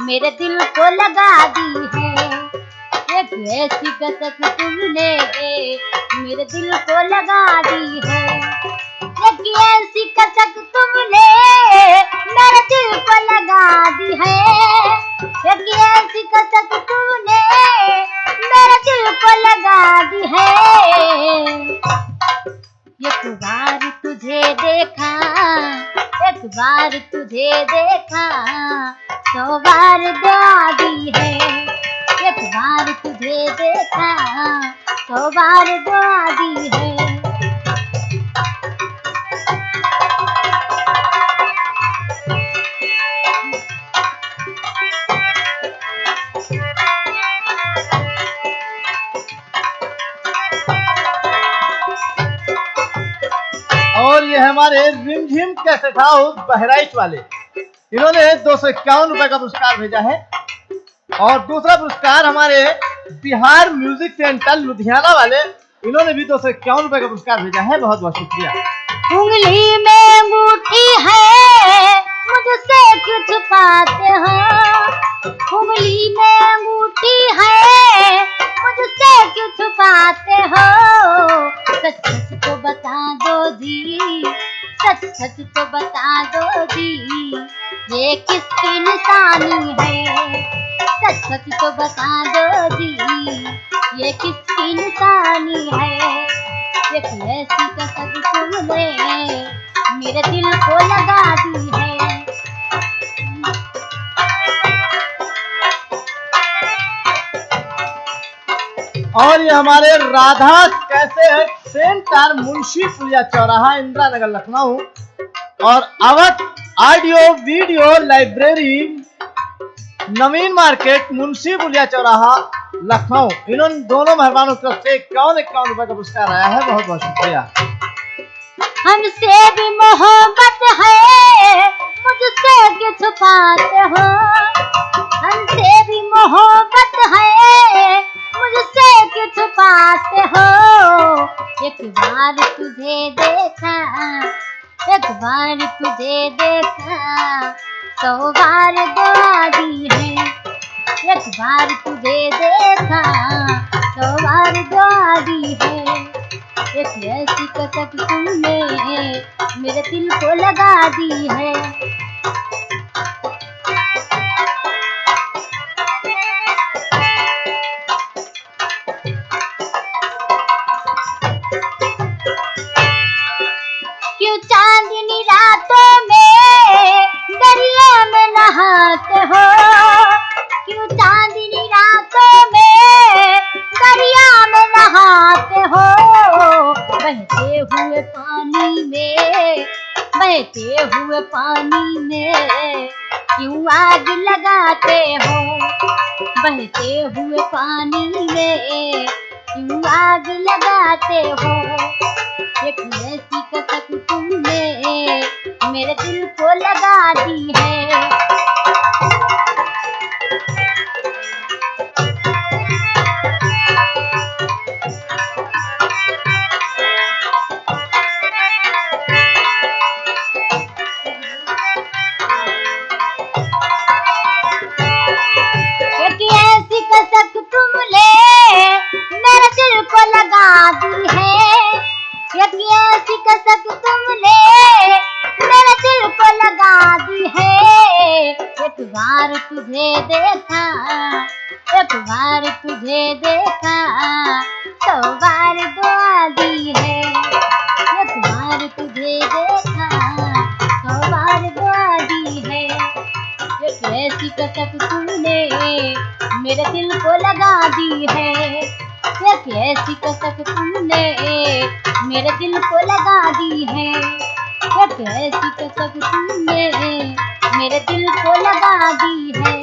मेरे दिल को लगा दी है। एक ऐसी कसक तुमने मेरे दिल को लगा दी है। एक ऐसी कसक तुमने मेरे दिल को लगा दी है। एक ऐसी कसक तुमने मेरे दिल को लगा दी है। एक बार तुझे देखा, एक बार तुझे देखा, 100 बार दुआ दी है। एक बार तुझे देखा, 100 बार दुआ दी है। और ये हमारे रिमझिम कैसेट हाउस बहराइच वाले, इन्होंने 251 रुपए का पुरस्कार भेजा है। और दूसरा पुरस्कार हमारे बिहार म्यूजिक सेंटर लुधियाना वाले, इन्होंने भी 251 रुपए का पुरस्कार भेजा है। बहुत बहुत शुक्रिया। उंगली में अंगूठी है, मुझसे क्यों छुपाते हो? उंगली में अंगूठी है, मुझसे क्यों छुपाते हो? सच सच तो बता दो जी, सच सच तो बता दो जी, ये किसकी निशानी है? सच सच तो बता दो जी, ये किसकी निशानी है? एक ऐसी कसक तुमने मेरे दिल को लगा दी है। और ये हमारे राधा कैसेट सेंटर मुंशी पुलिया चौराहा, इंदिरा नगर, लखनऊ। और अवध ऑडियो वीडियो लाइब्रेरी, नवीन मार्केट, मुंशी पुलिया चौराहा, लखनऊ। इन दोनों मेहमानों की तरफ से 51 रुपए का पुरस्कार आया है। बहुत बहुत शुक्रिया। हमसे भी मोहब्बत है, मुझसे क्यों छुपाते हो? हमसे भी मोहब्बत है, मुझसे क्यों छुपाते हो? एक बार तुझे देखा, एक बार तुझे देखा, 100 बार दुआ दी है। एक बार तुझे देखा, 100 बार दुआ दी है। एक ऐसी कसक तुमने मेरे दिल को लगा दी है। क्यों चांदनी रातों में दरिया में नहाते हो? क्यों चांदनी रातों में दरिया में नहाते हो? बहते हुए पानी में, बहते हुए पानी में क्यों आग लगाते हो? बहते हुए पानी में क्यों आग लगाते हो? एक ऐसी कसक तुमने मेरे दिल को लगा दी है। एक ऐसी कसक तुमने मेरे दिल को लगा दी है। एक ऐसी कसक तुमने मेरे दिल को लगा दी है। एक बार तुझे देखा, एक बार तुझे देखा, 100 बार दुआ दी है। एक बार तुझे देखा, 100 बार दुआ दी है। एक ऐसी कसक तुमने मेरे दिल को लगा दी है। एक ऐसी कसक तुमने मेरे दिल को लगा दी है। एक ऐसी कसक तुमने मेरे दिल को लगा दी है।